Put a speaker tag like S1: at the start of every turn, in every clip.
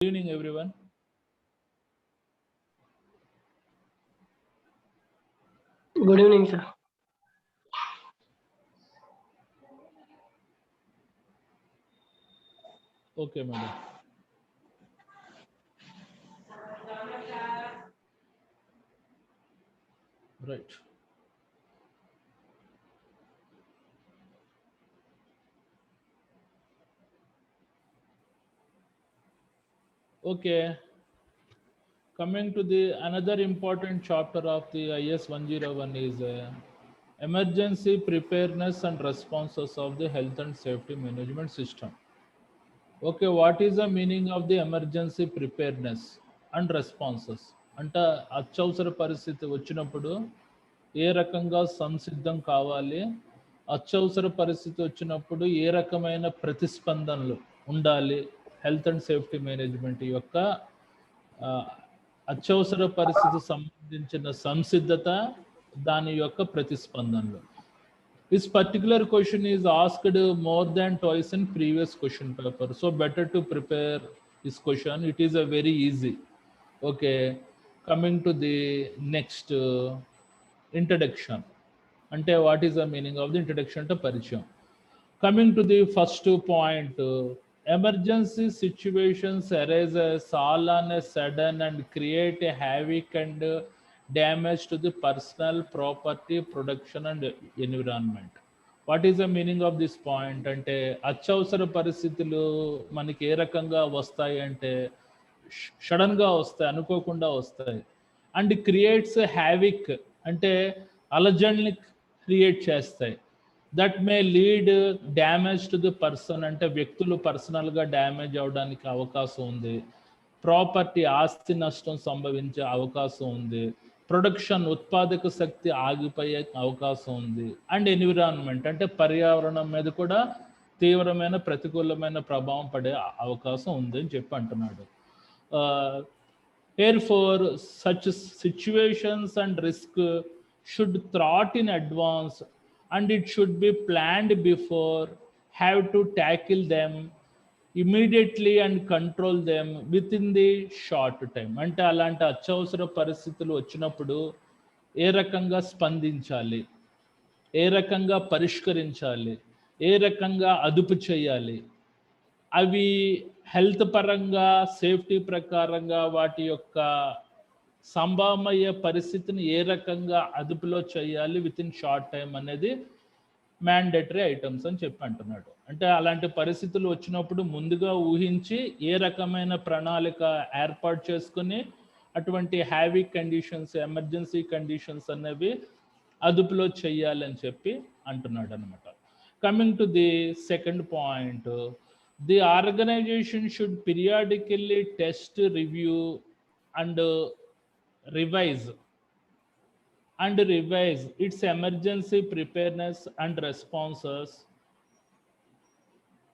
S1: Good evening, everyone.
S2: Good evening, sir.
S1: Okay, madam. Right. Okay. Coming to the another important chapter of the IS 101 is emergency preparedness and responses of the health and safety management system. Okay, what is the meaning of the emergency preparedness and responses? అంటే అత్యవసర పరిస్థితి వచ్చినప్పుడు ఏ రకంగా సంసిద్ధం కావాలి, అత్యవసర పరిస్థితి వచ్చినప్పుడు ఏ రకమైన ప్రతిస్పందనలు ఉండాలి, హెల్త్ అండ్ సేఫ్టీ మేనేజ్మెంట్ యొక్క ఆ, అత్యవసర పరిస్థితి సంబంధించిన సంసిద్ధత, దాని యొక్క ప్రతిస్పందనలు. This particular question is asked more than twice in previous question paper. So better to prepare this question. It is a very easy. Okay. Coming to the next introduction. Ante what is the meaning of the introduction to Paricham? Coming to the first point, emergency situations arise all on a sudden and create a havoc and damage to the personal property, production and environment. What is the meaning of this point అంటే అత్యవసర పరిస్థితులు మనకి ఏ రకంగా వస్తాయి అంటే సడన్గా వస్తాయి, అనుకోకుండా వస్తాయి. అండ్ క్రియేట్స్ హ్యావిక్ అంటే అలజడిని క్రియేట్ చేస్తాయి. That may lead damage to the person అంటే వ్యక్తులు పర్సనల్గా డ్యామేజ్ అవడానికి అవకాశం ఉంది. ప్రాపర్టీ ఆస్తి నష్టం సంభవించే అవకాశం ఉంది. ప్రొడక్షన్ ఉత్పాదక శక్తి ఆగిపోయే అవకాశం ఉంది. అండ్ ఎన్విరాన్మెంట్ అంటే పర్యావరణం మీద కూడా తీవ్రమైన ప్రతికూలమైన ప్రభావం పడే అవకాశం ఉంది అని చెప్పి అంటున్నాడు. Therefore, such situations and risk should thought in advance and it should be planned before, have to tackle them immediately and control them with in the short time. అంటే అలాంటి అత్యవసర పరిస్థితులు వచ్చినప్పుడు ఏ రకంగా స్పందించాలి, ఏ రకంగా పరిష్కరించాలి, ఏ రకంగా అదుపు చేయాలి, అవి హెల్త్ పరంగా సేఫ్టీ ప్రకారంగా వాటి యొక్క సంభవమయ్యే పరిస్థితిని ఏ రకంగా అదుపులో చేయాలి విత్ ఇన్ షార్ట్ టైం అనేది మ్యాండేటరీ ఐటమ్స్ అని చెప్పి అంటున్నాడు. అంటే అలాంటి పరిస్థితులు వచ్చినప్పుడు ముందుగా ఊహించి ఏ రకమైన ప్రణాళిక ఏర్పాటు చేసుకుని అటువంటి హ్యావీ కండిషన్స్, ఎమర్జెన్సీ కండిషన్స్ అనేవి అదుపులో చెయ్యాలని చెప్పి అంటున్నాడు అనమాట. Coming to the second point, the organisation should periodically test, review and revise its emergency preparedness and responses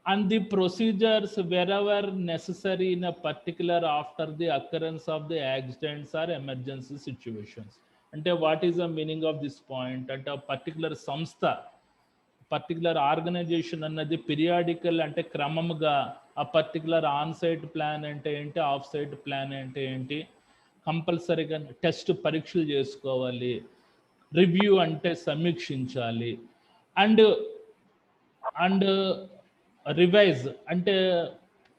S1: and the procedures wherever necessary in a particular after the occurrence of the accidents or emergency situations. Ante what is the meaning of this point? Ante a particular samstha, particular organization అన్నది periodical అంటే క్రమముగా ఆ particular on site plan అంటే ఏంటి, of sight plan అంటే ఏంటి, కంపల్సరీగా test పరీక్షలు చేసుకోవాలి, రివ్యూ అంటే సమీక్షించాలి, అండ్ అండ్ రివైజ్ అంటే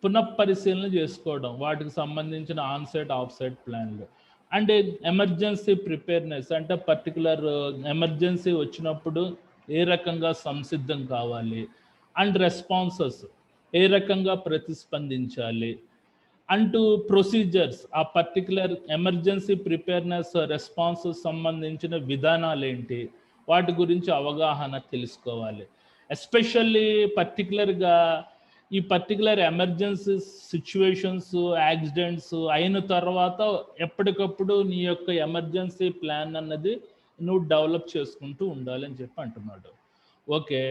S1: పునఃపరిశీలన చేసుకోవడం వాటికి సంబంధించిన ఆన్ సైట్ ఆఫ్ సైట్ ప్లాన్లు. అండ్ ఎమర్జెన్సీ ప్రిపేర్నెస్ అంటే పర్టికులర్ ఎమర్జెన్సీ వచ్చినప్పుడు ఏ రకంగా సంసిద్ధం కావాలి, అండ్ రెస్పాన్సెస్ ఏ రకంగా ప్రతిస్పందించాలి, అంటూ ప్రొసీజర్స్ ఆ పర్టికులర్ ఎమర్జెన్సీ ప్రిపేర్నెస్ రెస్పాన్సెస్ సంబంధించిన విధానాలు ఏంటి, వాటి గురించి అవగాహన తెలుసుకోవాలి. ఎస్పెషల్లీ పర్టికులర్గా ఈ పర్టికులర్ ఎమర్జెన్సీ సిచ్యువేషన్స్, యాక్సిడెంట్స్ అయిన తర్వాత ఎప్పటికప్పుడు నీ యొక్క ఎమర్జెన్సీ ప్లాన్ అన్నది నువ్వు డెవలప్ చేసుకుంటూ ఉండాలి అని చెప్పి అంటున్నాడు. ఓకే,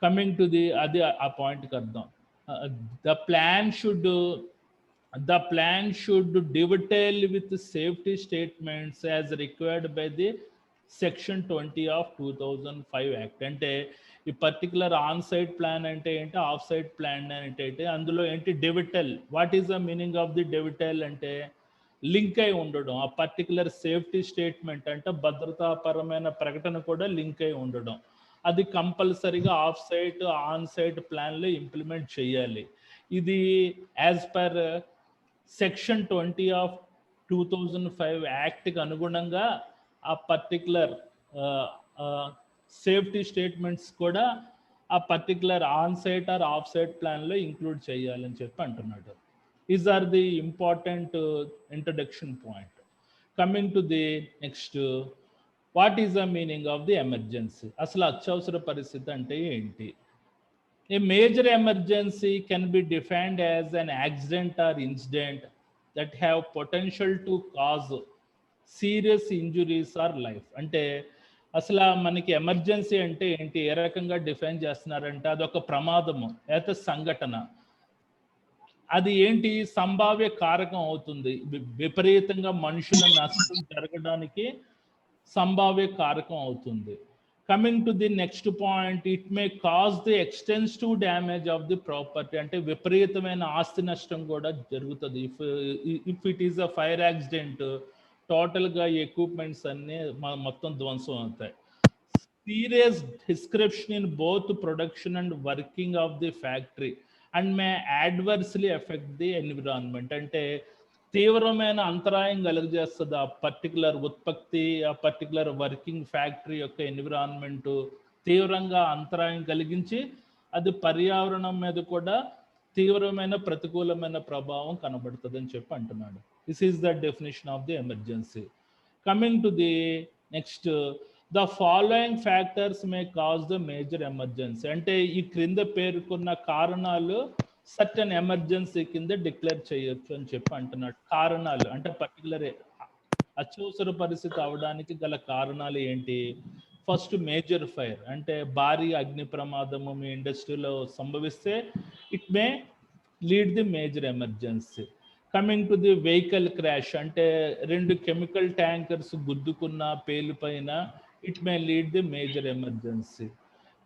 S1: కమింగ్ టు ది అది ఆ పాయింట్కి అర్థం. The plan should dovetail with safety statements as required by the section 20 of 2005 act. అంటే ఈ పర్టికులర్ ఆన్ సైట్ ప్లాన్ అంటే ఏంటి, ఆఫ్ సైట్ ప్లాన్ అంటే ఏంటి, అందులో ఏంటి డెవిటెల్, what is the meaning of the డెవిటెల్ అంటే లింక్ అయి ఉండడం, ఆ పర్టికులర్ సేఫ్టీ స్టేట్మెంట్ అంటే భద్రతాపరమైన ప్రకటన కూడా లింక్ అయి ఉండడం, అది కంపల్సరీగా ఆఫ్ సైట్ ఆన్ సైట్ ప్లాన్లో ఇంప్లిమెంట్ చేయాలి. ఇది యాజ్ పర్ సెక్షన్ 20 ఆఫ్ 2005 యాక్ట్కి అనుగుణంగా ఆ పర్టికులర్ సేఫ్టీ స్టేట్మెంట్స్ కూడా ఆ particular on site or off site ప్లాన్లో ఇంక్లూడ్ చేయాలని చెప్పి అంటున్నాడు. These are the important introduction point. Coming to the next, what is the meaning of the emergency? అసలు అత్యవసర పరిస్థితి అంటే ఏంటి? A major emergency can be defined as an accident or incident that have potential to cause serious injuries or life. అంటే అసలు మనకి emergency అంటే ఏంటి, ఏ రకంగా డిఫైన్ చేస్తున్నారంటే అదొక ప్రమాదము లేకపోతే సంఘటన, అది ఏంటి సంభావ్య కారకం అవుతుంది, విపరీతంగా మనుషుల నష్టం జరగడానికి సంభావ్య కారకం అవుతుంది. Coming to the next point, it may cause the extensive damage of the property, అంటే విపరీతమైన ఆస్తి నష్టం కూడా జరుగుతుంది. If it is a fire accident, టోటల్గా ఎక్విప్మెంట్స్ అన్నీ మొత్తం ధ్వంసం అవుతాయి. Serious description in both production and working of the factory and May adversely effect the environment, అంటే తీవ్రమైన అంతరాయం కలుగజేస్తుంది ఆ పర్టికులర్ ఉత్పత్తి, ఆ పర్టికులర్ వర్కింగ్ ఫ్యాక్టరీ యొక్క ఎన్విరాన్మెంట్ తీవ్రంగా అంతరాయం కలిగించి అది పర్యావరణం మీద కూడా తీవ్రమైన ప్రతికూలమైన ప్రభావం కనబడుతుంది అని చెప్పి అంటున్నాడు. This is the definition of the emergency. Coming to the next, the following factors may cause the major emergency, అంటే ఈ క్రింద పేర్కొన్న కారణాలు సర్టన్ ఎమర్జెన్సీ కింద డిక్లేర్ చేయొచ్చు అని చెప్పి అంటున్నాడు. కారణాలు అంటే పర్టికులర్ అత్యవసర పరిస్థితి అవడానికి గల కారణాలు ఏంటి? ఫస్ట్ మేజర్ ఫైర్, అంటే భారీ అగ్ని ప్రమాదము మీ ఇండస్ట్రీలో సంభవిస్తే it may lead the major emergency. Coming to the vehicle crash, అంటే 2 కెమికల్ ట్యాంకర్స్ గుద్దుకున్న పేలిపైన it may lead the major emergency.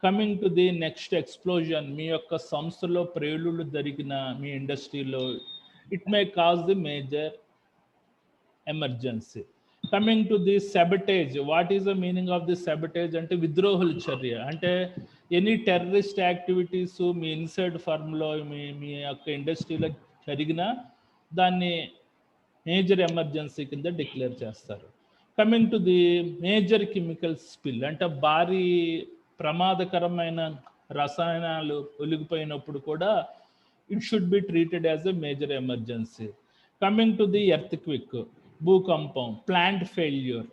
S1: Coming to the next explosion, మీ యొక్క సంస్థలో ప్రేలుళ్ళు జరిగిన మీ ఇండస్ట్రీలో it may cause the major emergency. Coming to the sabotage, what is the meaning of the sabotage అంటే విద్రోహుల చర్య, అంటే ఎనీ టెర్రరిస్ట్ యాక్టివిటీస్ మీ ఇన్సైడ్ ఫర్మ్లో మీ యొక్క ఇండస్ట్రీలో జరిగినా దాన్ని మేజర్ ఎమర్జెన్సీ కింద డిక్లేర్ చేస్తారు. Coming to the major chemical spill, అంటే భారీ ప్రమాదకరమైన రసాయనాలు ఒలిగిపోయినప్పుడు కూడా it should be treated as a major emergency. Coming to the earthquake, భూకంపం, ప్లాంట్ ఫెయిల్యూర్,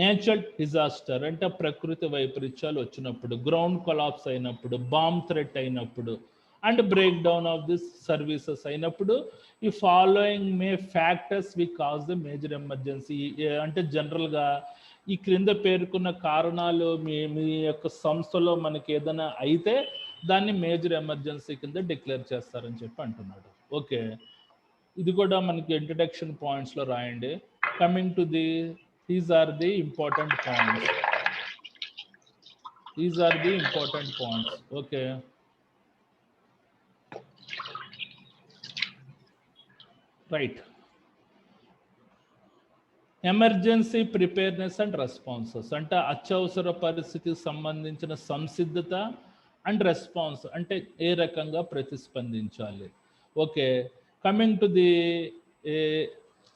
S1: నేచురల్ డిజాస్టర్ అంటే ప్రకృతి వైపరీత్యాలు వచ్చినప్పుడు, గ్రౌండ్ కొలాప్స్ అయినప్పుడు, బాంబ్ థ్రెట్ అయినప్పుడు and break down of this services అయినప్పుడు ఈ following may factors we cause the major emergency, అంటే జనరల్గా ఈ క్రింద పేర్కొన్న కారణాలు మీ యొక్క సంస్థలో మనకి ఏదైనా అయితే దాన్ని మేజర్ ఎమర్జెన్సీ కింద డిక్లేర్ చేస్తారని చెప్పి అంటున్నాడు. ఓకే, ఇది కూడా మనకి ఇంట్రడక్షన్ పాయింట్స్లో రాయండి. Coming to the, these are the important points, these are the important points. Okay, right. Emergency preparedness and responses, అంటే అత్యవసర పరిస్థితికి సంబంధించిన సంసిద్ధత అండ్ రెస్పాన్స్, అంటే ఏ రకంగా ప్రతిస్పందించాలి. Okay, coming to the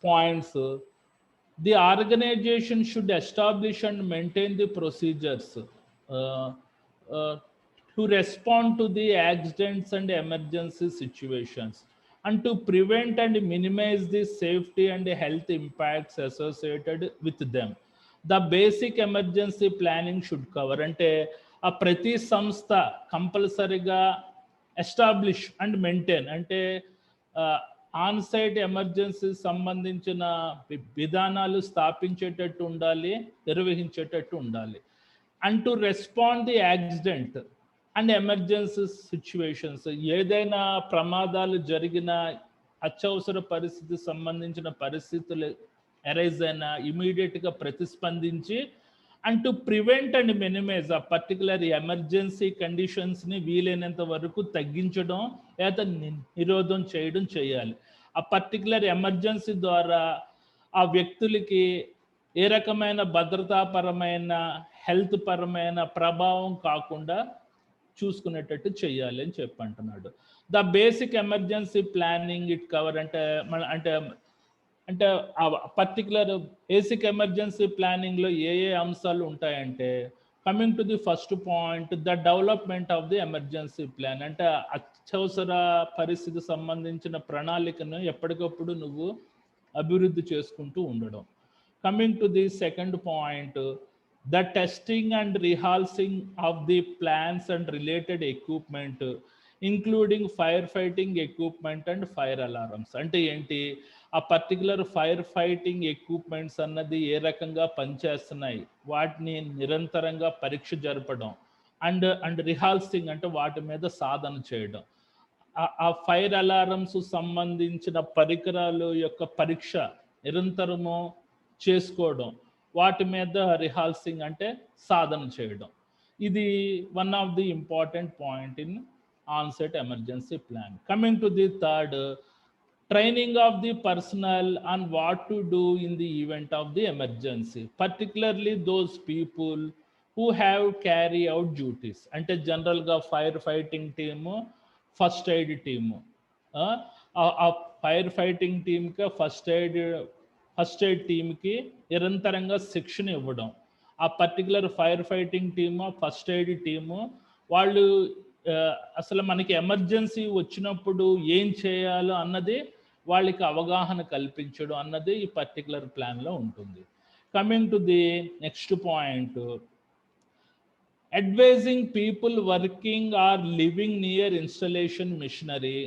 S1: points, the organisation should establish and maintain the procedures to respond to the accidents and emergency situations and to prevent and minimize the safety and health impacts associated with them. The basic emergency planning should cover, అంటే ఆ ప్రతి సంస్థ కంపల్సరీగా establish and maintain, అంటే on site emergency సంబంధించిన విధానాలు స్థాపించేటట్టు ఉండాలి, నిర్వహించేటట్టు ఉండాలి. And to respond the accident and emergency situations, ఏదైనా ప్రమాదాలు జరిగిన అత్యవసర పరిస్థితి సంబంధించిన పరిస్థితులు అరైజ్ అయినా ఇమీడియట్గా ప్రతిస్పందించి and to prevent and minimise ఆ పర్టికులర్ ఎమర్జెన్సీ కండిషన్స్ని వీలైనంత వరకు తగ్గించడం లేదా నిరోధం చేయడం చేయాలి. ఆ పర్టికులర్ ఎమర్జెన్సీ ద్వారా ఆ వ్యక్తులకి ఏ రకమైన భద్రతాపరమైన హెల్త్ పరమైన ప్రభావం కాకుండా చూసుకునేటట్టు చేయాలి అని చెప్పి అంటున్నాడు. The basic emergency planning it cover అంటే అంటే ఆ పర్టికులర్ బేసిక్ ఎమర్జెన్సీ ప్లానింగ్లో ఏ అంశాలు ఉంటాయంటే, coming to the first point, the development of the emergency plan అంటే అత్యవసర పరిస్థితికి సంబంధించిన ప్రణాళికను ఎప్పటికప్పుడు నువ్వు అభివృద్ధి చేసుకుంటూ ఉండడం. Coming to the second point, the testing and rehearsaling of the plans and related equipment including fire fighting equipment and fire alarms. అంటే ఏంటి, ఆ పర్టికులర్ ఫైర్ ఫైటింగ్ ఎక్విప్మెంట్స్ అన్నది ఏ రకంగా పనిచేస్తున్నాయి, వాటిని నిరంతరంగా పరీక్ష జరపడం, అండ్ రిహార్సలింగ్ అంటే వాటి మీద సాధన చేయడం, ఆ ఫైర్ అలారమ్స్ సంబంధించిన పరికరాలు యొక్క పరీక్ష నిరంతరము చేసుకోవడం, వాటి మీద రిహార్సలింగ్ అంటే సాధన చేయడం. ఇది one of the important point in onset emergency plan. Coming to the third, training of the personnel on what to do in the event of the emergency, particularly those people who have carry out duties. అంటే జనరల్గా fire fighting team, first aid team, ఆ fire fighting టీమ్కి first aid టీమ్కి నిరంతరంగా శిక్షణ ఇవ్వడం. ఆ particular fire fighting team, first aid team వాళ్ళు అసలు మనకి ఎమర్జెన్సీ వచ్చినప్పుడు ఏం చేయాలో అన్నది వాళ్ళకి అవగాహన కల్పించడం అన్నది ఈ పర్టికులర్ ప్లాన్లో ఉంటుంది. Coming to the next point, advising people working or living near installation machinery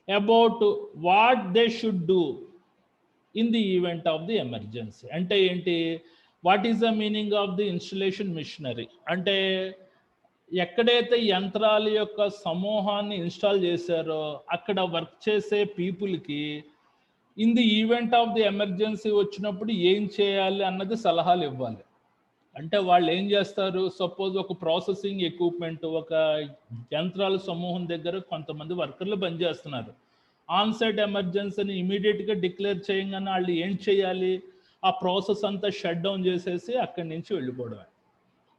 S1: about what they should do in the event of the emergency. అంటే ఏంటి, what is the meaning of the installation machinery అంటే ఎక్కడైతే యంత్రాల యొక్క సమూహాన్ని install చేశారో అక్కడ work చేసే పీపుల్కి in the event of the emergency వచ్చినప్పుడు ఏం చేయాలి అన్నది సలహాలు ఇవ్వాలి. అంటే వాళ్ళు ఏం చేస్తారు, సపోజ్ ఒక ప్రాసెసింగ్ ఎక్విప్మెంట్, ఒక యంత్రాల సమూహం దగ్గర కొంతమంది వర్కర్లు పనిచేస్తున్నారు. ఆన్సైట్ ఎమర్జెన్సీని ఇమీడియట్గా డిక్లేర్ చేయగానే వాళ్ళు ఏం చేయాలి, ఆ ప్రాసెస్ అంతా షట్ డౌన్ చేసేసి అక్కడి నుంచి వెళ్ళిపోవడమే.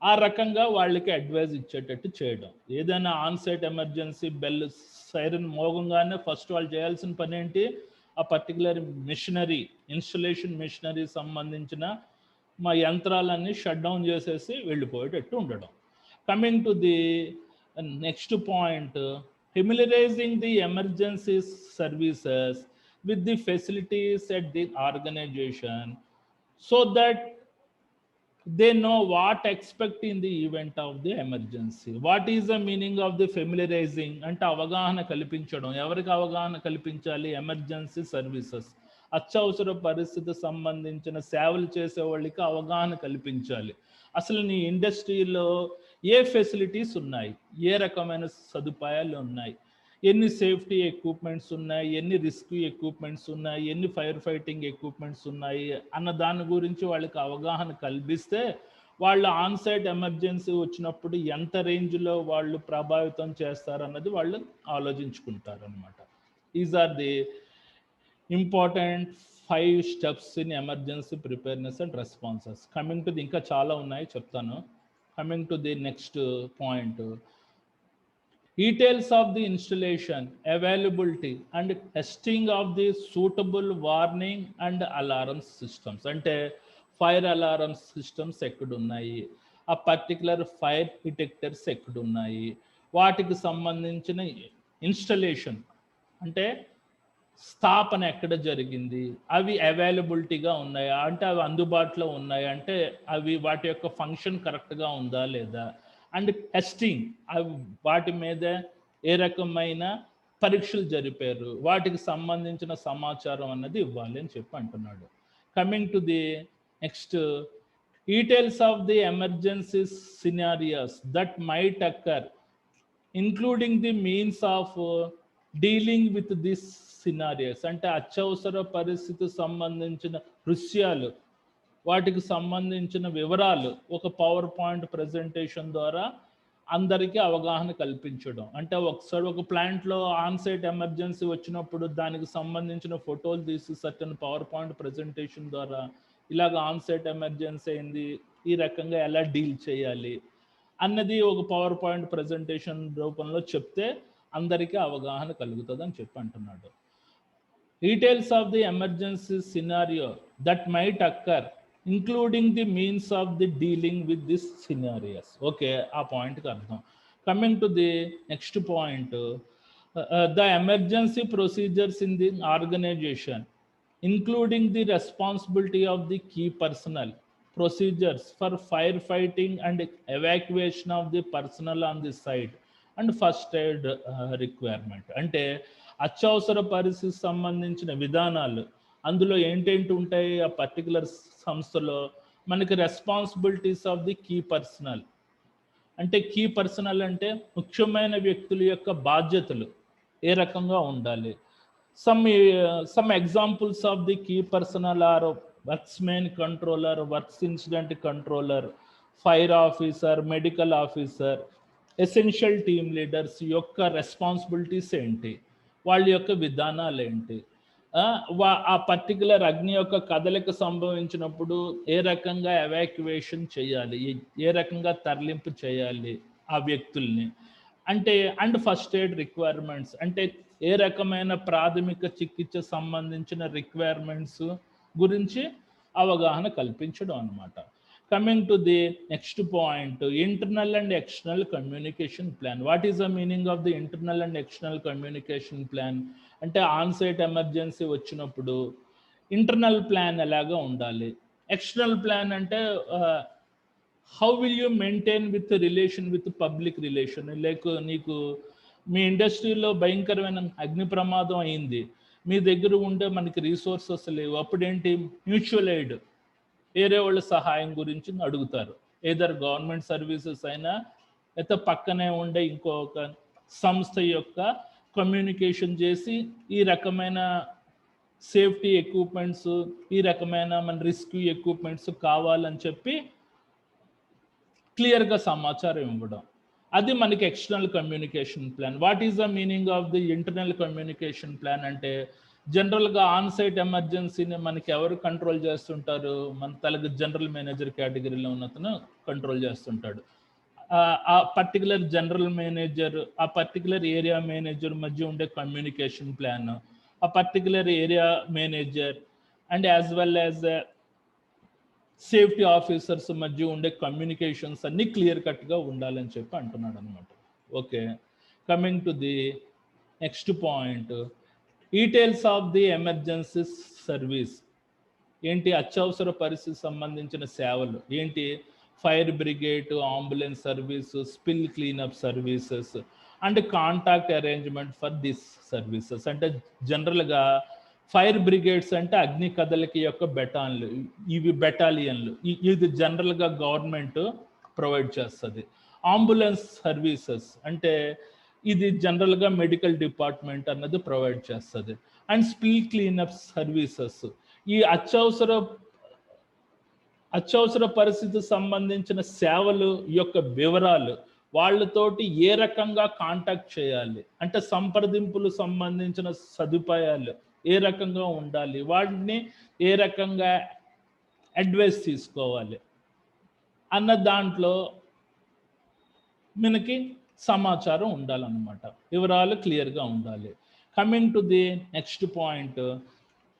S1: ఆ రకంగా వాళ్ళకి అడ్వైజ్ ఇచ్చేటట్టు చేయడం. ఏదైనా ఆన్సైట్ ఎమర్జెన్సీ బెల్ సైరన్ మోగంగానే ఫస్ట్ వాళ్ళు చేయాల్సిన పని ఏంటి, ఆ పర్టికులర్ మిషనరీ, ఇన్స్టలేషన్ మిషనరీ సంబంధించిన మా యంత్రాలన్నీ షట్ డౌన్ చేసేసి వెళ్ళిపోయేటట్టు ఉండడం. Coming to the next point, familiarizing the emergency services with the facilities at the organization so that they know what expect in the event of the emergency. What is the meaning of the familiarizing అంటే అవగాహన కల్పించడం. ఎవరికి అవగాహన కల్పించాలి, emergency services, అత్యవసర పరిస్థితి సంబంధించిన సేవలు చేసే వాళ్ళకి అవగాహన కల్పించాలి. అసలు నీ ఇండస్ట్రీలో ఏ ఫెసిలిటీస్ ఉన్నాయి, ఏ రకమైన సదుపాయాలు ఉన్నాయి, ఎన్ని సేఫ్టీ ఎక్విప్మెంట్స్ ఉన్నాయి, ఎన్ని రెస్క్యూ ఎక్విప్మెంట్స్ ఉన్నాయి, ఎన్ని ఫైర్ ఫైటింగ్ ఎక్విప్మెంట్స్ ఉన్నాయి అన్న దాని గురించి వాళ్ళకి అవగాహన కల్పిస్తే వాళ్ళు ఆన్సైట్ ఎమర్జెన్సీ వచ్చినప్పుడు ఎంత రేంజ్లో వాళ్ళు ప్రభావితం చేస్తారు అన్నది వాళ్ళు ఆలోచించుకుంటారు అనమాట. These are the important 5 steps in emergency preparedness and responses. Coming to the ఇంకా చాలా ఉన్నాయి చెప్తాను. Coming to the next point, details of the installation, availability and testing of the suitable warning and alarm systems. అంటే fire alarm systems ఎక్కడున్నాయి, ఆ particular fire detectors ఎక్కడున్నాయి, వాటికి సంబంధించిన ఇన్స్టలేషన్ అంటే స్థాపన ఎక్కడ జరిగింది, అవి అవైలబిలిటీగా ఉన్నాయా అంటే అవి అందుబాటులో ఉన్నాయి అంటే అవి వాటి యొక్క ఫంక్షన్ కరెక్ట్గా ఉందా లేదా, అండ్ టెస్టింగ్ అవి వాటి మీద ఏ రకమైన పరీక్షలు జరిపారు, వాటికి సంబంధించిన సమాచారం అన్నది ఇవ్వాలి అని చెప్పి అంటున్నాడు. Coming to the next, details of the emergency scenarios that might occur including the means of dealing with this scenarios అంటే అత్యవసర పరిస్థితి సంబంధించిన దృశ్యాలు వాటికి సంబంధించిన వివరాలు ఒక పవర్ పాయింట్ ప్రజెంటేషన్ ద్వారా అందరికీ అవగాహన కల్పించడం. అంటే ఒకసారి ఒక ప్లాంట్లో ఆన్సైట్ ఎమర్జెన్సీ వచ్చినప్పుడు దానికి సంబంధించిన ఫోటోలు తీసి సర్టన్ పవర్ పాయింట్ ప్రజెంటేషన్ ద్వారా ఇలాగ ఆన్సైట్ ఎమర్జెన్సీ అయింది, ఈ రకంగా ఎలా డీల్ చేయాలి అన్నది ఒక పవర్ పాయింట్ ప్రజెంటేషన్ రూపంలో చెప్తే అందరికీ అవగాహన కలుగుతుంది అని చెప్పి అంటున్నాడు. Details of the emergency scenario that might occur, including the means of the dealing with these scenarios. Okay, a point karna. Coming to the next point, the emergency procedures in the organization, including the responsibility of the key personnel, procedures for firefighting and evacuation of the personnel on the site, and first aid requirement. అంటే అత్యవసర పరిస్థితి సంబంధించిన విధానాలు అందులో ఏంటేంటి ఉంటాయి ఆ particular సంస్థలో. మనకి responsibilities of the key personnel, అంటే కీ పర్సనల్ అంటే ముఖ్యమైన వ్యక్తుల యొక్క బాధ్యతలు ఏ రకంగా ఉండాలి. Some examples of the key personnel are works main controller, works incident controller, fire officer, medical officer, essential team leaders యొక్క రెస్పాన్సిబిలిటీస్ ఏంటి, వాళ్ళ యొక్క విధానాలు ఏంటి, ఆ పర్టికులర్ అగ్ని యొక్క కదలిక సంభవించినప్పుడు ఏ రకంగా ఎవాక్యువేషన్ చేయాలి, ఏ రకంగా తరలింపు చేయాలి ఆ వ్యక్తుల్ని, అంటే అండ్ ఫస్ట్ ఎయిడ్ రిక్వైర్మెంట్స్, అంటే ఏ రకమైన ప్రాథమిక చికిత్స సంబంధించిన రిక్వైర్మెంట్స్ గురించి అవగాహన కల్పించడం అన్నమాట. Coming to the next point, internal and external communication plan. What is the meaning of the internal and external communication plan? అంటే ఆన్సైట్ ఎమర్జెన్సీ వచ్చినప్పుడు ఇంటర్నల్ ప్లాన్ ఎలాగా ఉండాలి, ఎక్స్టర్నల్ ప్లాన్ అంటే how will you maintain with relation with public relation. Like నీకు మీ ఇండస్ట్రీలో భయంకరమైన అగ్ని ప్రమాదం అయింది, మీ దగ్గర ఉండే మనకి రీసోర్సెస్ లేవు, అప్పుడేంటి మ్యూచువల్ ఎయిడ్, వేరే వాళ్ళ సహాయం గురించి అడుగుతారు. ఏదర్ గవర్నమెంట్ సర్వీసెస్ అయినా లేకపోతే పక్కనే ఉండే ఇంకొక సంస్థ యొక్క కమ్యూనికేషన్ చేసి ఈ రకమైన సేఫ్టీ ఎక్విప్మెంట్స్, ఈ రకమైన మన రెస్క్యూ ఎక్విప్మెంట్స్ కావాలని చెప్పి క్లియర్గా సమాచారం ఇవ్వడం, అది మనకి external communication plan. What is the meaning of the internal communication plan అంటే జనరల్గా ఆన్సైట్ ఎమర్జెన్సీని మనకి ఎవరు కంట్రోల్ చేస్తుంటారు, మన తలకి జనరల్ మేనేజర్ కేటగిరీలో ఉన్నతను కంట్రోల్ చేస్తుంటాడు. ఆ పర్టికులర్ జనరల్ మేనేజర్ ఆ పర్టికులర్ ఏరియా మేనేజర్ మధ్య ఉండే కమ్యూనికేషన్ ప్లాన్, ఆ particular area manager and as well as safety officers మధ్య ఉండే కమ్యూనికేషన్స్ అన్నీ క్లియర్ కట్గా ఉండాలని చెప్పి అంటున్నాడు అనమాట. Okay, coming to the next point, details of the emergency service. ఏంటి అత్యవసర పరిస్థితి సంబంధించిన సేవలు ఏంటి, fire brigade, ambulance service, spill cleanup services and contact arrangement for this services. అంటే జనరల్గా ఫైర్ బ్రిగేడ్స్ అంటే అగ్ని కదలిక యొక్క బెటాలియన్లు, ఇది జనరల్గా గవర్నమెంట్ ప్రొవైడ్ చేస్తుంది. అంబులెన్స్ సర్వీసెస్ అంటే ఇది జనరల్గా మెడికల్ డిపార్ట్మెంట్ అన్నది ప్రొవైడ్ చేస్తుంది. అండ్ స్పిల్ క్లీనప్ సర్వీసెస్ ఈ అత్యవసర పరిస్థితి సంబంధించిన సేవలు యొక్క వివరాలు, వాళ్ళతోటి ఏ రకంగా కాంటాక్ట్ చేయాలి, అంటే సంప్రదింపులు సంబంధించిన సదుపాయాలు ఏ రకంగా ఉండాలి, వాటిని ఏ రకంగా అడ్వైస్ తీసుకోవాలి అన్న దాంట్లో మనకి సమాచారం ఉండాలన్నమాట, వివరాలు క్లియర్గా ఉండాలి. Coming to the next point,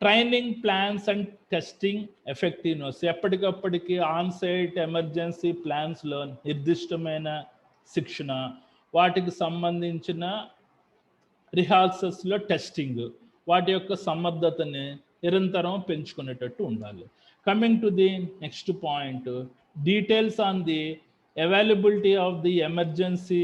S1: training plans and testing effectiveness. ఎప్పటికప్పటికి ఆన్సైట్ ఎమర్జెన్సీ ప్లాన్స్లో నిర్దిష్టమైన శిక్షణ, వాటికి సంబంధించిన రిహార్సల్స్లో టెస్టింగ్, వాటి యొక్క సమర్థతని నిరంతరం పెంచుకునేటట్టు ఉండాలి. Coming to the next point, details on the availability of the emergency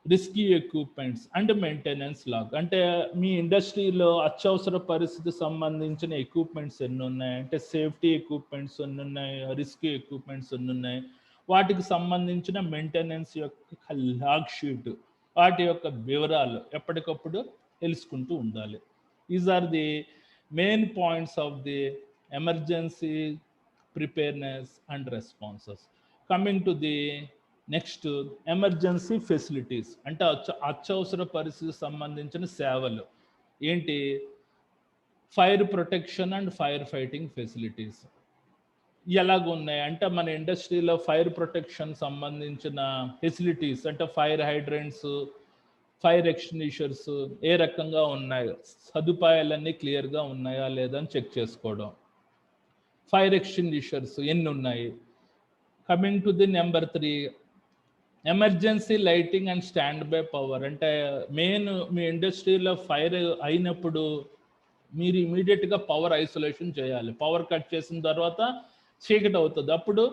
S1: risky equipments and maintenance log. అంటే మీ ఇండస్ట్రీలో అత్యవసర పరిస్థితి సంబంధించిన ఎక్విప్మెంట్స్ ఎన్ని ఉన్నాయి, అంటే సేఫ్టీ ఎక్విప్మెంట్స్ ఎన్ని ఉన్నాయి, రిస్కీ ఎక్విప్మెంట్స్ ఎన్ని ఉన్నాయి, వాటికి సంబంధించిన మెయింటెనెన్స్ యొక్క లాగ్ షీట్, వాటి యొక్క వివరాలు ఎప్పటికప్పుడు తెలుసుకుంటూ ఉండాలి. These are the main points of the emergency preparedness and responses. Coming to the next emergency facilities అంటే అత్యవసర పరిస్థితికి సంబంధించిన సేవలు ఏంటి? Fire protection and fire fighting facilities ఎలాగున్నాయి అంటే మన ఇండస్ట్రీలో ఫైర్ ప్రొటెక్షన్ సంబంధించిన ఫెసిలిటీస్ అంటే ఫైర్ హైడ్రెంట్స్, ఫైర్ ఎక్స్టింగ్విషర్స్ ఏ రకంగా ఉన్నాయో, సదుపాయాలన్నీ క్లియర్గా ఉన్నాయా లేదా అని చెక్ చేసుకోవడం. ఫైర్ ఎక్స్టింగ్విషర్స్ ఎన్ని ఉన్నాయి? Coming to the number 3, emergency lighting and stand by power అంటే మెయిన్ మీ ఇండస్ట్రీలో ఫైర్ అయినప్పుడు మీరు ఇమీడియట్గా పవర్ ఐసోలేషన్ చేయాలి. పవర్ కట్ చేసిన తర్వాత చీకటి అవుతుంది. అప్పుడు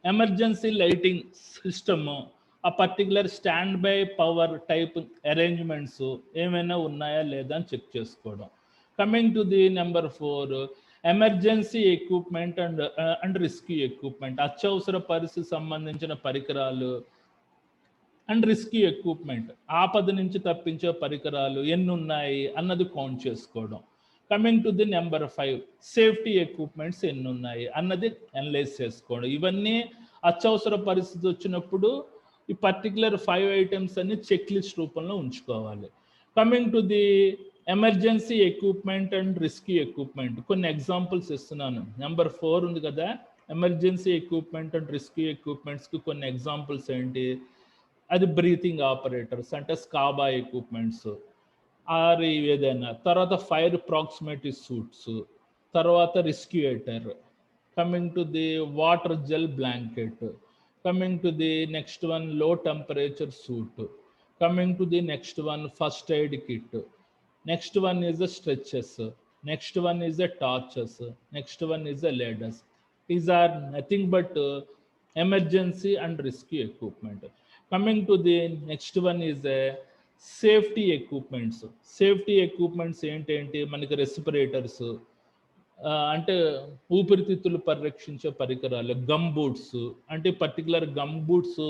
S1: ఎమర్జెన్సీ లైటింగ్ సిస్టమ్, ఆ particular stand by power type arrangements ఏమైనా ఉన్నాయా లేదా అని చెక్ చేసుకోవడం. Coming to the number 4, emergency equipment and rescue equipment అత్యవసర పరిస్థితి సంబంధించిన పరికరాలు అండ్ రెస్క్యూ ఎక్విప్మెంట్ ఆపద నుంచి తప్పించే పరికరాలు ఎన్ని ఉన్నాయి అన్నది కౌంట్ చేసుకోవడం. Coming to the number 5, safety equipments ఎన్ని ఉన్నాయి అన్నది అనలైజ్ చేసుకోవడం. ఇవన్నీ అత్యవసర పరిస్థితి వచ్చినప్పుడు ఈ పర్టికులర్ 5 ఐటమ్స్ అన్ని చెక్ లిస్ట్ రూపంలో ఉంచుకోవాలి. Coming to the emergency equipment and rescue equipment కొన్ని ఎగ్జాంపుల్స్ ఇస్తున్నాను. నెంబర్ 4 ఉంది కదా, ఎమర్జెన్సీ ఎక్విప్మెంట్ అండ్ రెస్క్యూ ఎక్విప్మెంట్స్కి కొన్ని ఎగ్జాంపుల్స్ ఏంటి? అది బ్రీతింగ్ ఆపరేటర్స్ అంటే స్కాబా ఎక్విప్మెంట్స్ ఆర్ ఏదైనా, తర్వాత ఫైర్ ప్రాక్సిమిటీ సూట్స్, తర్వాత రెస్క్యూయేటర్, coming to the water gel blanket, coming to the next one low temperature suit, coming to the next one first aid kit, next one is the stretches, next one is the torches, next one is the ladders. These are nothing but emergency and rescue equipment. Coming to the next one is safety equipments. Safety equipments ఏంటంటే మనకి respirators అంటే ఊపిరితిత్తులు పరిరక్షించే పరికరాలు, gum boots అంటే particular gum boots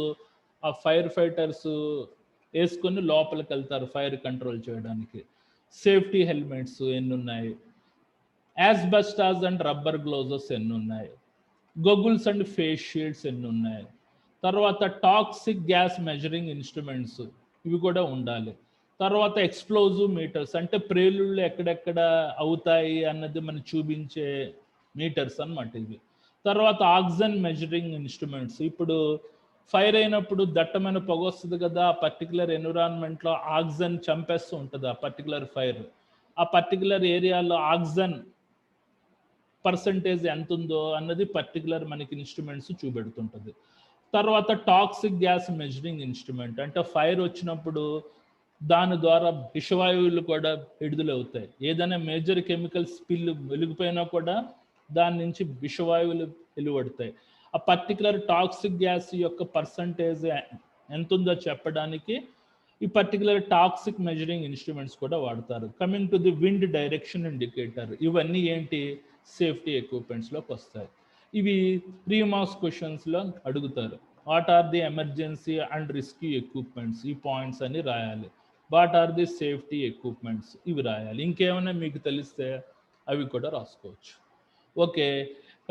S1: ఆ fire fighters వేసుకొని లోపలికి వెళ్తారు ఫైర్ కంట్రోల్ చేయడానికి. సేఫ్టీ హెల్మెట్స్ ఎన్ని ఉన్నాయి? యాస్బెస్టాస్ అండ్ రబ్బర్ గ్లోవ్స్ ఎన్ని ఉన్నాయి? గొగుల్స్ అండ్ ఫేస్ షీల్డ్స్ ఎన్ని ఉన్నాయి? తర్వాత టాక్సిక్ గ్యాస్ మెజరింగ్ ఇన్స్ట్రుమెంట్స్ ఇవి కూడా ఉండాలి. తర్వాత ఎక్స్ప్లోజివ్ మీటర్స్ అంటే ప్రేలుళ్ళు ఎక్కడెక్కడ అవుతాయి అన్నది మనం చూపించే మీటర్స్ అన్నమాట ఇవి. తర్వాత ఆక్సిజన్ మెజరింగ్ ఇన్స్ట్రుమెంట్స్, ఇప్పుడు ఫైర్ అయినప్పుడు దట్టమైన పొగ వస్తుంది కదా, ఆ పర్టికులర్ ఎన్విరాన్మెంట్లో ఆక్సిజన్ చంపేస్తూ ఉంటుంది ఆ పర్టికులర్ ఫైర్. ఆ పర్టికులర్ ఏరియాలో ఆక్సిజన్ పర్సంటేజ్ ఎంత ఉందో అన్నది పర్టికులర్ మనకి ఇన్స్ట్రుమెంట్స్ చూపెడుతుంటుంది. తర్వాత టాక్సిక్ గ్యాస్ మెజరింగ్ ఇన్స్ట్రుమెంట్ అంటే ఫైర్ వచ్చినప్పుడు దాని ద్వారా విషవాయువులు కూడా విడుదలవుతాయి. ఏదైనా మేజర్ కెమికల్ స్పిల్ వెలిగిపోయినా కూడా దాని నుంచి విషవాయువులు వెలువడతాయి. ఆ పర్టికులర్ టాక్సిక్ గ్యాస్ యొక్క పర్సంటేజ్ ఎంత ఉందో చెప్పడానికి ఈ పర్టికులర్ టాక్సిక్ మెజరింగ్ ఇన్స్ట్రుమెంట్స్ కూడా వాడతారు. Coming to the wind direction indicator, ఇవన్నీ ఏంటి? సేఫ్టీ ఎక్విప్మెంట్స్లోకి వస్తాయి. ఇవి 3 మార్క్స్ క్వశ్చన్స్లో అడుగుతారు. What are the emergency and rescue equipments, ఈ పాయింట్స్ అన్ని రాయాలి. What are the safety equipments ఇవి రాయాలి. ఇంకేమైనా మీకు తెలిస్తే అవి కూడా రాసుకోవచ్చు. Okay,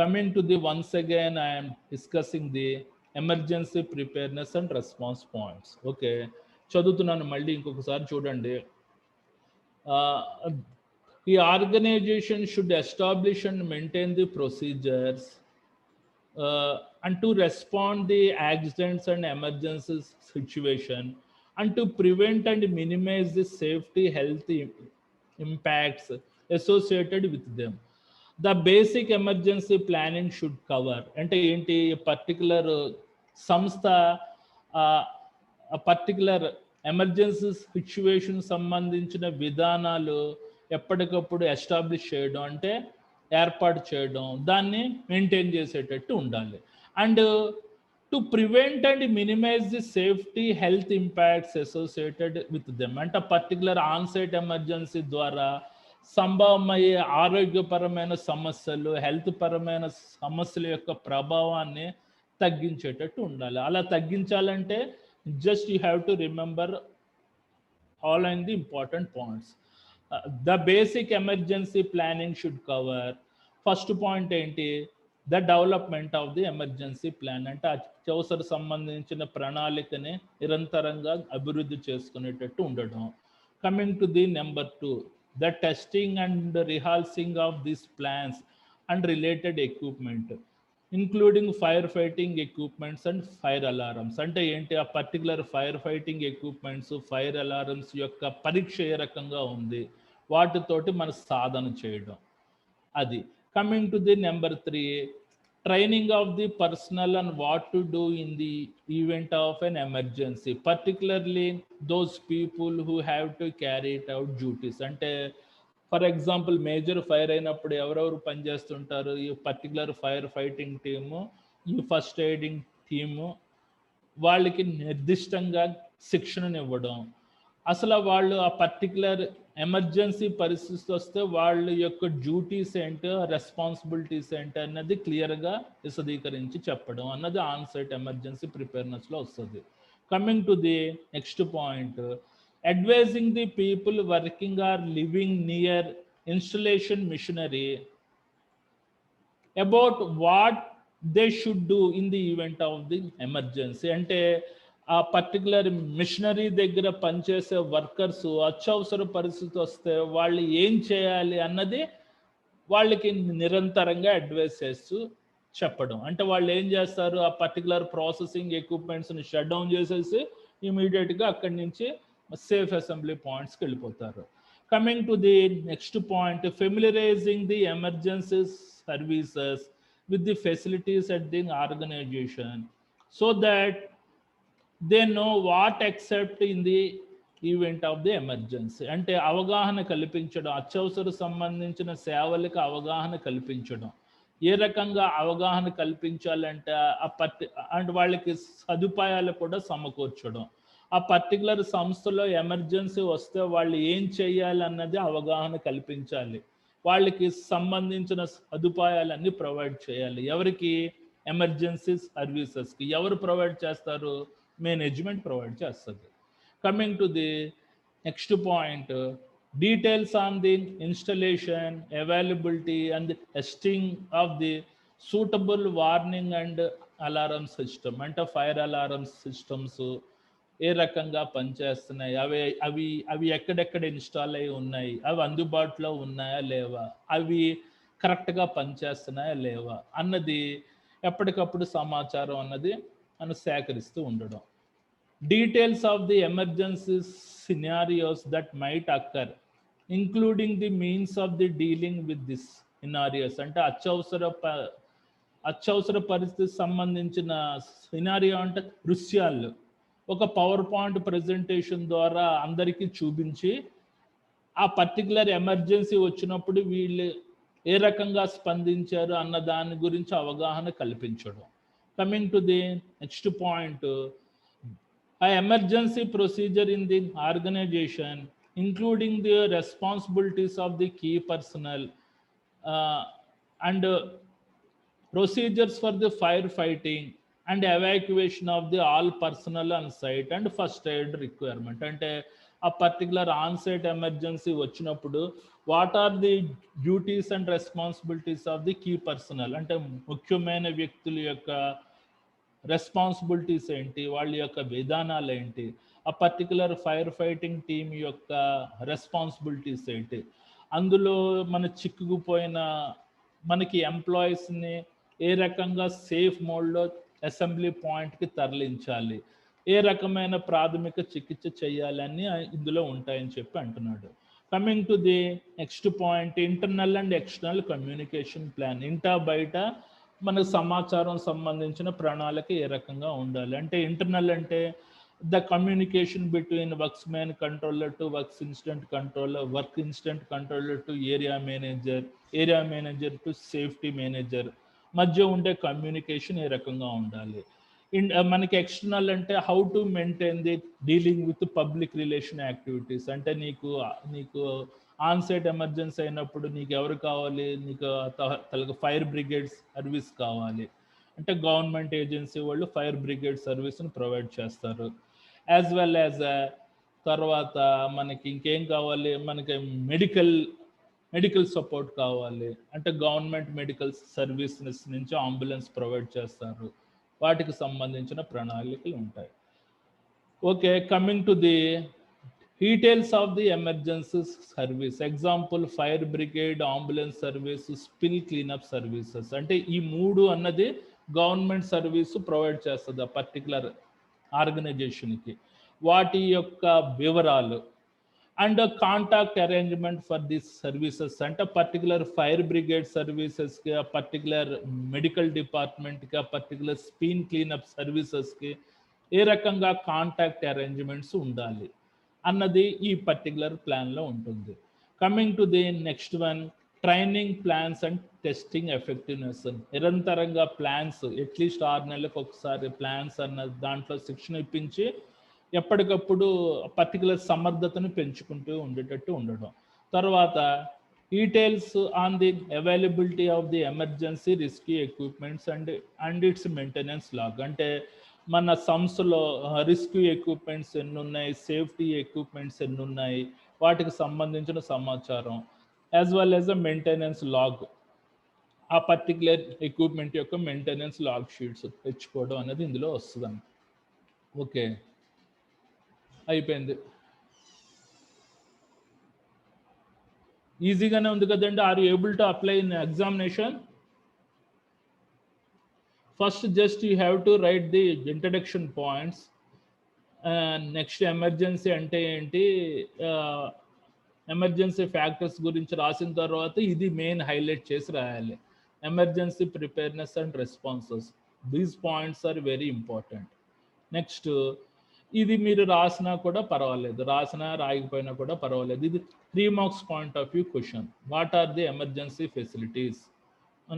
S1: coming to the once again I'm discussing the emergency preparedness and response points. Okay, చదువుతున్నాను మళ్ళీ ఇంకొకసారి చూడండి. The organization should establish and maintain the procedures and to respond the accidents and emergency situation and to prevent and minimize the safety health impacts associated with them. The basic emergency planning should cover అంటే ఏంటి? Particular సంస్థ particular emergency situation సంబంధించిన విధానాలు ఎప్పటికప్పుడు establish చేయడం అంటే ఏర్పాటు చేయడం, దాన్ని మెయింటైన్ చేసేటట్టు ఉండాలి. And to prevent and minimize the safety health impacts associated with them అంటే పర్టికులర్ ఆన్సైట్ ఎమర్జెన్సీ ద్వారా సంభవమయ్యే ఆరోగ్యపరమైన సమస్యలు, హెల్త్ పరమైన సమస్యల యొక్క ప్రభావాన్ని తగ్గించేటట్టు ఉండాలి. అలా తగ్గించాలంటే just you have to remember following the important points. The basic emergency planning should cover. First point ఏంటి? The development of the emergency plan అంటే అత్యవసర సంబంధించిన ప్రణాళికని నిరంతరంగా అభివృద్ధి చేసుకునేటట్టు ఉండడం. Coming to the number 2, the testing and rehearsing of this plans and related equipment including fire fighting equipments and fire alarms. అంటే ఏంటి, ఆ particular fire fighting equipments, fire alarms యొక్క పరీక్ష ఏ రకంగా ఉంది, వాటితోటి మన సాధన చేయడం. అది. Coming to the number 3, training of the personal and what to do in the event of N emergency, particularly those people who have to carry it out duties. అంటే for example major fire అయినప్పుడు ఎవరెవరు పనిచేస్తుంటారు, ఈ particular fire fighting team, ఈ first aiding team, వాళ్ళకి నిర్దిష్టంగా శిక్షణను ఇవ్వడం. అసలు వాళ్ళు ఆ పర్టికులర్ ఎమర్జెన్సీ పరిస్థితి వస్తే వాళ్ళ యొక్క డ్యూటీస్ ఏంటో, రెస్పాన్సిబిలిటీస్ ఏంటో అన్నది క్లియర్గా విశదీకరించి చెప్పడం అన్నది ఆన్ సైట్ ఎమర్జెన్సీ ప్రిపేర్నెస్లో వస్తుంది. Coming to the next point, advising the people working or living near installation machinery about what they should do in the event of the emergency. అంటే ఆ పర్టికులర్ మిషనరీ దగ్గర పనిచేసే వర్కర్స్ అత్యవసర పరిస్థితి వస్తే వాళ్ళు ఏం చేయాలి అన్నది వాళ్ళకి నిరంతరంగా అడ్వైస్ చేస్తూ చెప్పడం. అంటే వాళ్ళు ఏం చేస్తారు, ఆ పర్టికులర్ ప్రాసెసింగ్ ఎక్విప్మెంట్స్ని షట్ డౌన్ చేసేసి ఇమీడియట్గా అక్కడి నుంచి సేఫ్ అసెంబ్లీ పాయింట్స్కి వెళ్ళిపోతారు. Coming to the next point, familiarising the emergency services with the facilities at the organisation so that they know what except in the event of the emergency. అంటే అవగాహన కల్పించడం, అత్యవసర సంబంధించిన సేవలకు అవగాహన కల్పించడం. ఏ రకంగా అవగాహన కల్పించాలంటే అండ్ వాళ్ళకి సదుపాయాలు కూడా సమకూర్చడం. ఆ పర్టికులర్ సంస్థలో ఎమర్జెన్సీ వస్తే వాళ్ళు ఏం చేయాలి అన్నది అవగాహన కల్పించాలి. వాళ్ళకి సంబంధించిన సదుపాయాలన్నీ ప్రొవైడ్ చేయాలి. ఎవరికి? ఎమర్జెన్సీ సర్వీసెస్కి. ఎవరు ప్రొవైడ్ చేస్తారు? మేనేజ్మెంట్ ప్రొవైడ్ చేస్తుంది. Coming to the next point, details on the installation, availability and testing of the suitable warning and alarm system. అంటే ఫైర్ అలారం సిస్టమ్స్ ఏ రకంగా పనిచేస్తున్నాయి, అవి ఎక్కడెక్కడ ఇన్స్టాల్ అయి ఉన్నాయి, అవి అందుబాటులో ఉన్నాయా లేవా, అవి కరెక్ట్గా పనిచేస్తున్నాయా లేవా అన్నది ఎప్పటికప్పుడు సమాచారం అన్నది మనం సేకరిస్తూ ఉండడం. Details of the emergency scenarios that might occur including the means of the dealing with this scenarios. అంటే అత్యవసర పరిస్థితి సంబంధించిన సినారియో అంటే దృశ్యాలు ఒక పవర్ పాయింట్ ప్రజెంటేషన్ ద్వారా అందరికీ చూపించి ఆ పర్టికులర్ ఎమర్జెన్సీ వచ్చినప్పుడు వీళ్ళు ఏ రకంగా స్పందించారు అన్న దాని గురించి అవగాహన కల్పించడం. Coming to the next point, ఆ emergency procedure in the organisation including the responsibilities of the key personnel and procedures for the fire fighting and evacuation of the all personnel on site and first aid requirement. అంటే ఆ particular on site emergency వచ్చినప్పుడు what are the duties and responsibilities of the key personnel. అంటే ముఖ్యమైన వ్యక్తుల యొక్క responsibilities ఏంటి, వాళ్ళ యొక్క విధానాలు ఏంటి, ఆ పర్టికులర్ ఫైర్ ఫైటింగ్ టీమ్ యొక్క రెస్పాన్సిబిలిటీస్ ఏంటి, అందులో మన చిక్కుకుపోయిన మనకి ఎంప్లాయీస్ని ఏ రకంగా సేఫ్ మోడ్లో అసెంబ్లీ పాయింట్కి తరలించాలి, ఏ రకమైన ప్రాథమిక చికిత్స చేయాలని ఇందులో ఉంటాయని చెప్పి అంటున్నాడు. Coming to the next point, internal and external communication plan. ఇంటా బయట మనకు సమాచారం సంబంధించిన ప్రణాళిక ఏ రకంగా ఉండాలి. అంటే ఇంటర్నల్ అంటే the communication between works man controller to works incident controller, work incident controller to area manager to safety manager మధ్య ఉండే కమ్యూనికేషన్ ఏ రకంగా ఉండాలి. మనకి ఎక్స్టర్నల్ అంటే how to maintain the dealing with public relation activities. అంటే నీకు on site emergency అయినప్పుడు నీకు ఎవరు కావాలి, నీకు ఫైర్ బ్రిగేడ్ సర్వీస్ కావాలి అంటే గవర్నమెంట్ ఏజెన్సీ వాళ్ళు ఫైర్ బ్రిగేడ్ సర్వీస్ని ప్రొవైడ్ చేస్తారు. యాజ్ వెల్ యాజ్ తర్వాత మనకి ఇంకేం కావాలి, మనకి మెడికల్ సపోర్ట్ కావాలి అంటే గవర్నమెంట్ మెడికల్ సర్వీసెస్ నుంచి అంబులెన్స్ ప్రొవైడ్ చేస్తారు, వాటికి సంబంధించిన ప్రణాళికలు ఉంటాయి. Okay, coming to the details of the emergency service, example fire brigade, ambulance service, spill cleanup services. అంటే ఈ మూడు అన్నది గవర్నమెంట్ సర్వీస్ ప్రొవైడ్ చేస్తుంది ఆ పర్టికులర్ ఆర్గనైజేషన్కి. వాటి యొక్క వివరాలు and contact arrangement for this services, అంటే పర్టికులర్ ఫైర్ బ్రిగేడ్ సర్వీసెస్కి, ఆ పర్టికులర్ మెడికల్ డిపార్ట్మెంట్కి, ఆ పర్టికులర్ స్పిల్ క్లీనప్ సర్వీసెస్కి ఏ రకంగా కాంటాక్ట్ అరేంజ్మెంట్స్ ఉండాలి అన్నది ఈ పర్టికులర్ ప్లాన్లో ఉంటుంది. Coming to the next one, training plans and testing effectiveness. నిరంతరంగా ప్లాన్స్, అట్లీస్ట్ 6 నెలలకు ఒకసారి ప్లాన్స్ అన్న దాంట్లో శిక్షణ ఇప్పించి ఎప్పటికప్పుడు పర్టికులర్ సమర్థతను పెంచుకుంటూ ఉండేటట్టు ఉండడం. తర్వాత details on the availability of the emergency rescue equipments and its maintenance log. అంటే మన సంస్థలో రెస్క్యూ ఎక్విప్మెంట్స్ ఎన్ని ఉన్నాయి, సేఫ్టీ ఎక్విప్మెంట్స్ ఎన్ని ఉన్నాయి, వాటికి సంబంధించిన సమాచారం, as well as a maintenance log, ఆ పర్టికులర్ ఎక్విప్మెంట్ యొక్క మెయింటెనెన్స్ లాగ్ షీట్స్ తెచ్చుకోవడం అనేది ఇందులో వస్తుందండి. ఓకే, అయిపోయింది. ఈజీగానే ఉంది కదండి. Are you able to apply in examination? First just you have to write the introduction points. Next emergency అంటే ఏంటి, ఎమర్జెన్సీ ఫ్యాక్టర్స్ గురించి రాసిన తర్వాత ఇది మెయిన్ హైలైట్ చేసి రాయాలి. Emergency preparedness and responses, these points are very important. Next ఇది మీరు రాసినా కూడా పర్వాలేదు, రాసినా రాయకపోయినా కూడా పర్వాలేదు. ఇది 3 marks point of view question. What are the emergency facilities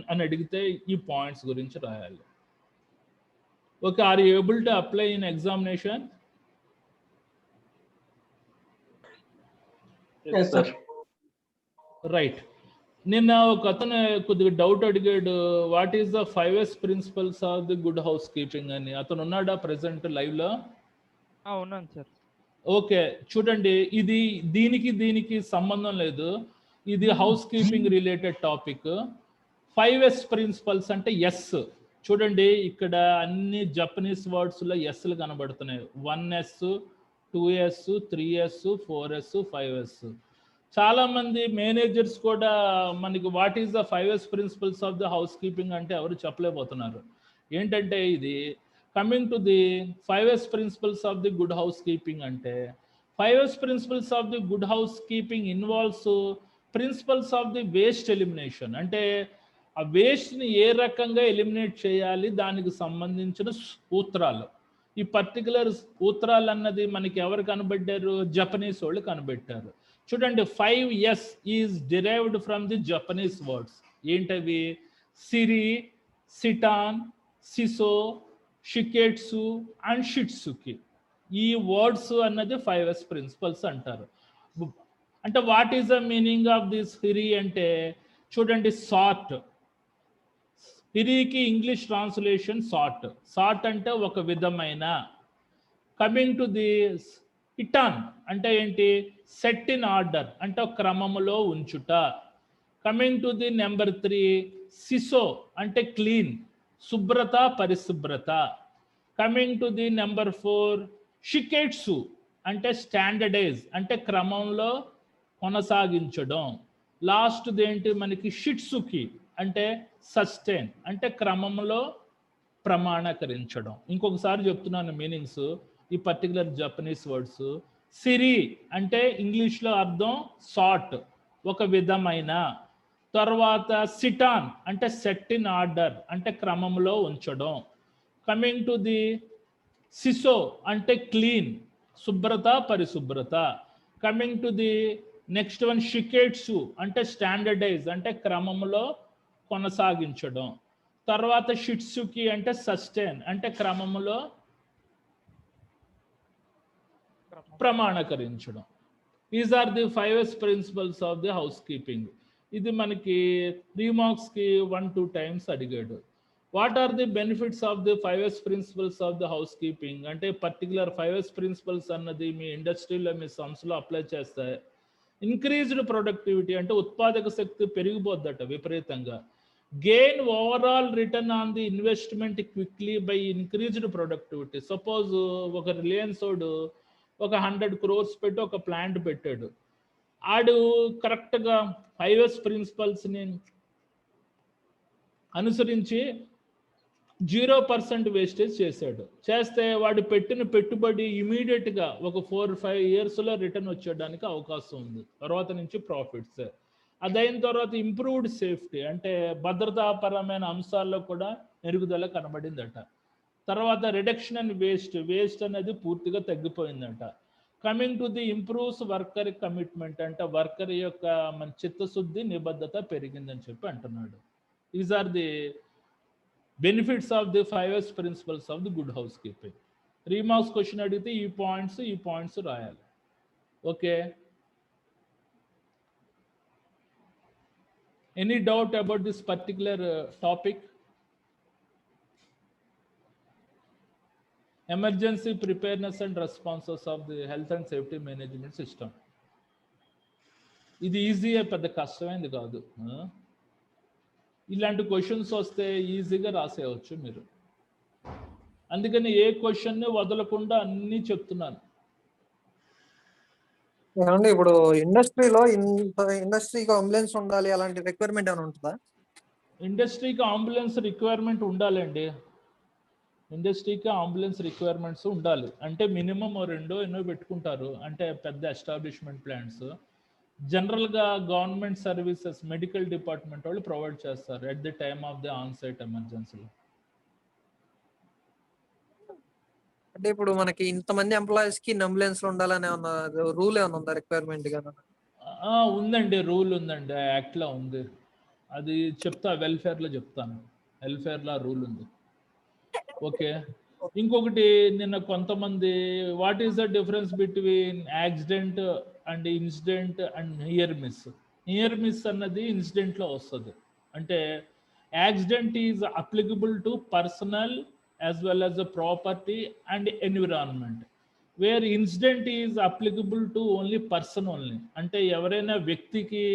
S1: అని అడిగితే ఈ పాయింట్స్ గురించి రాయాలి. Okay, are you able to apply in examination?
S2: Yes, sir.
S1: Right. నిన్న ఒక అతను కొద్దిగా డౌట్ అడిగాడు, what is the 5S principles of the good house keeping అని. అతను ఉన్నాడా ప్రెసెంట్ లైవ్లో?
S3: ఉన్నాను సార్.
S1: ఓకే, చూడండి, ఇది దీనికి సంబంధం లేదు, ఇది house keeping related topic. 5S principles అంటే ఎస్. చూడండి, ఇక్కడ అన్ని జపనీస్ వర్డ్స్లో ఎస్లు కనబడుతున్నాయి. 1S, 2S, 3S, 4S, 5S. చాలా మంది మేనేజర్స్ కూడా మనకి what is the 5S principles of the house keeping అంటే ఎవరు చెప్పలేకపోతున్నారు. ఏంటంటే ఇది coming to the 5S principles of the good house keeping అంటే 5S principles of the good house keeping involves principles of the waste elimination. అంటే ఆ వేస్ట్ని ఏ రకంగా eliminate చేయాలి దానికి సంబంధించిన సూత్రాలు. ఈ పర్టికులర్ సూత్రాలు అన్నది మనకి ఎవరు కనబడ్డారు? జపనీస్ వాళ్ళు కనిపెట్టారు. చూడండి, 5S is derived from the Japanese words. ఏంటవి? సిరి, సిటాన్, సిసో, షికెట్సు అండ్ షిట్సుకి. ఈ వర్డ్స్ అన్నది 5S ప్రిన్సిపల్స్ అంటారు. అంటే what is the meaning of this సిరి అంటే చూడండి, సార్ట్. సిరికి ఇంగ్లీష్ ట్రాన్స్లేషన్ సార్ట్. సార్ట్ అంటే ఒక విధమైన. కమింగ్ టు ది ఇటాన్ అంటే ఏంటి? సెట్ ఇన్ ఆర్డర్ అంటే ఒక క్రమములో ఉంచుట. కమింగ్ టు ది నెంబర్ 3, సిసో అంటే క్లీన్, శుభ్రత, పరిశుభ్రత. కమింగ్ టు ది నెంబర్ 4, షికెట్సు అంటే స్టాండర్డైజ్ అంటే క్రమంలో కొనసాగించడం. లాస్ట్ ఏంటి మనకి? షిట్సుకి అంటే సస్టైన్ అంటే క్రమంలో ప్రమాణీకరించడం. ఇంకొకసారి చెప్తున్నాను మీనింగ్స్, ఈ పర్టికులర్ జపనీస్ వర్డ్స్. సిరి అంటే ఇంగ్లీష్లో అర్థం సార్ట్, ఒక విధమైన. తర్వాత సిటాన్ అంటే సెట్ ఇన్ ఆర్డర్ అంటే క్రమంలో ఉంచడం. కమింగ్ టు ది సిసో అంటే క్లీన్, శుభ్రత, పరిశుభ్రత. Coming to the next one, షికెట్సు అంటే స్టాండర్డైజ్ అంటే క్రమంలో కొనసాగించడం. తర్వాత షిట్సుకి అంటే సస్టైన్ అంటే క్రమంలో ప్రమాణీకరించడం. These are the 5S principles of the housekeeping. ఇది మనకి 3 మార్క్స్కి 1-2 టైమ్స్ అడిగాడు. What are the benefits of the 5S principles of the house keeping అంటే పర్టికులర్ 5S ప్రిన్సిపల్స్ అన్నది మీ ఇండస్ట్రీలో, మీ సంస్థలో అప్లై చేస్తే ఇంక్రీజ్డ్ ప్రొడక్టివిటీ అంటే ఉత్పాదక శక్తి పెరిగిపోద్దట విపరీతంగా. Gain overall return on the investment quickly by increased productivity. Suppose ఒక రిలయన్స్ వాడు ఒక 100 crores పెట్టి ఒక ప్లాంట్ పెట్టాడు. ఆడు కరెక్ట్గా ఐఎస్ ప్రిన్సిపల్స్ని అనుసరించి 0% వేస్టేజ్ చేశాడు. చేస్తే వాడు పెట్టిన పెట్టుబడి ఇమీడియట్గా ఒక 4-5 yearsలో రిటర్న్ వచ్చేయడానికి అవకాశం ఉంది. తర్వాత నుంచి ప్రాఫిట్స్. అదైన తర్వాత ఇంప్రూవ్డ్ సేఫ్టీ అంటే భద్రతాపరమైన అంశాల్లో కూడా మెరుగుదల కనబడిందట. తర్వాత రిడక్షన్ అండ్ వేస్ట్ అనేది పూర్తిగా తగ్గిపోయిందట. Coming to the improves worker commitment అంటే వర్కర్ యొక్క మన చిత్తశుద్ధి నిబద్ధత పెరిగిందని చెప్పి అంటున్నాడు. These are the benefits of the 5S principles of the good house keeping. 3 marks question అడిగితే ఈ పాయింట్స్ రాయాలి. Okay, any doubt about this particular topic? Emergency preparedness and responses of the health and safety management system. ఇది easy, పెద్ద కష్టమైంది కాదు. ఇలాంటి questions వస్తే ఈజీగా రాసేయవచ్చు మీరు. అందుకని ఏ క్వశ్చన్ని వదలకుండా అన్నీ చెప్తున్నాను.
S4: ఏమండి ఇప్పుడు ఇండస్ట్రీకి అంబులెన్స్ ఉండాలి అలాంటి రిక్వైర్మెంట్ ఏమైనా ఉంటుందా?
S1: ఇండస్ట్రీకి అంబులెన్స్ రిక్వైర్మెంట్ ఉండాలండి. ఇండస్ట్రీకి అంబులెన్స్ రిక్వైర్మెంట్స్ ఉండాలి. అంటే మినిమం 2 ఎన్నో పెట్టుకుంటారు. అంటే పెద్ద ఎస్టాబ్లిష్మెంట్ ప్లాంట్స్ జనరల్గా గవర్నమెంట్ సర్వీసెస్ మెడికల్ డిపార్ట్మెంట్ వాళ్ళు ప్రొవైడ్ చేస్తారు at the time of the on site ఎమర్జెన్సీలో.
S4: అంటే ఇప్పుడు మనకి ఇంతమంది ఎంప్లాయీస్ కి అంబులెన్స్ ఉండాలనే రూల్ ఏమైనా ఉందా, రిక్వైర్మెంట్ కదా?
S1: ఉందండి, రూల్ ఉందండి, యాక్ట్లో ఉంది. అది చెప్తా, వెల్ఫేర్లో చెప్తాను. వెల్ఫేర్లో రూల్ ఉంది. ఓకే, ఇంకొకటి నిన్న కొంతమంది what is the difference between accident and incident and near miss అన్నది ఇన్సిడెంట్లో వస్తుంది. అంటే accident is applicable to personnel as well as the property and environment, where incident is applicable to only person only. అంటే ఎవరైనా వ్యక్తికి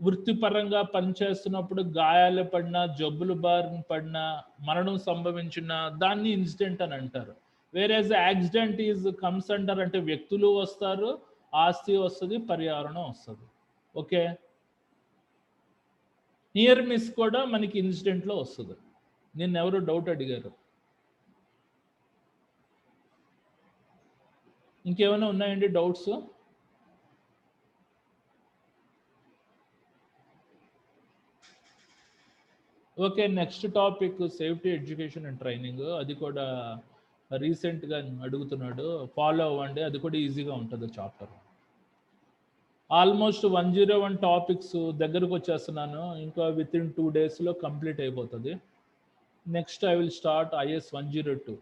S1: వృత్తిపరంగా పనిచేస్తున్నప్పుడు గాయాలు పడినా, జబ్బులు బారిన పడినా, మరణం సంభవించిన దాన్ని ఇన్సిడెంట్ అని అంటారు. వేరేజ్ యాక్సిడెంట్ ఈజ్ కమ్స్ అండర్ అంటే వ్యక్తులు వస్తారు, ఆస్తి వస్తుంది, పర్యావరణం వస్తుంది. ఓకే, నియర్ మిస్ కూడా మనకి ఇన్సిడెంట్లో వస్తుంది. నిన్న ఎవరు డౌట్ అడిగారు. ఇంకేమైనా ఉన్నాయండి doubts? Okay, next topic safety education and training. అది కూడా రీసెంట్గా అడుగుతున్నాడు, ఫాలో అవ్వండి. అది కూడా ఈజీగా ఉంటుంది చాప్టర్. ఆల్మోస్ట్ 101 టాపిక్స్ దగ్గరకు వచ్చేస్తున్నాను. ఇంకా విత్ ఇన్ 2 daysలో కంప్లీట్ అయిపోతుంది. Next I will start IS 102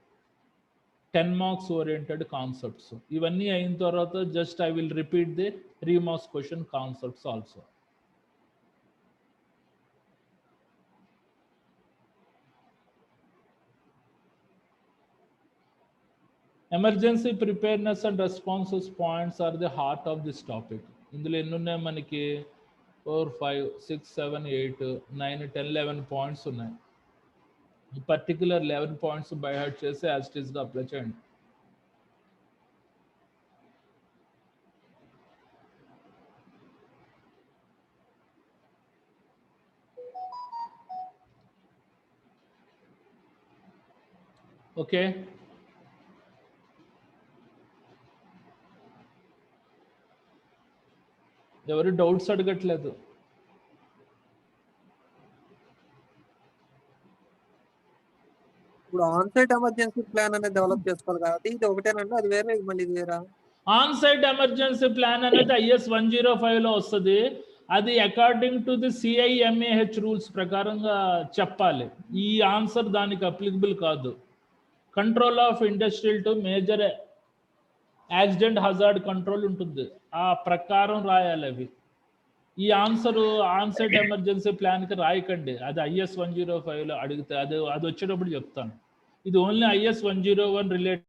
S1: 10 marks oriented concepts. ఇవన్నీ అయిన తర్వాత just I will repeat the 3 marks question concepts also. Emergency preparedness and responses points are the heart of this topic. ఇందులో ఎన్ని ఉన్నాయి మనకి? 4, 5, 6, 7, 8, 9, 10, 11 points ఉన్నాయి. ఈ పర్టికులర్ 11 పాయింట్స్ బై హార్ట్ చేసి యాజ్ ఇట్ ఈస్గా అప్లై చేయండి. ఓకే, ఎవరు డౌట్స్ అడగట్లేదు.
S4: ఇప్పుడు ఆన్ సైట్ ఎమర్జెన్సీ ప్లాన్ అనేది డెవలప్ చేసుకోవాలి కాబట్టి ఇది ఒకటేనండి, అది వేరే మళ్ళీ ఇది వేరా?
S1: ఆన్ సైట్ ఎమర్జెన్సీ ప్లాన్ అనేది IS 105లో వస్తుంది. అది according to the CIMAH rules ప్రకారంగా చెప్పాలి. ఈ ఆన్సర్ దానికి అప్లికబుల్ కాదు. Control of industrial to major accident hazard control ఉంటుంది, ఆ ప్రకారం రాయాలి అవి. ఈ ఆన్సర్ ఆన్ సైట్ ఎమర్జెన్సీ ప్లాన్కి రాయకండి. అది IS 105లో అడిగితే అది వచ్చేటప్పుడు చెప్తాను. ఇది ఓన్లీ IS 101 రిలేటెడ్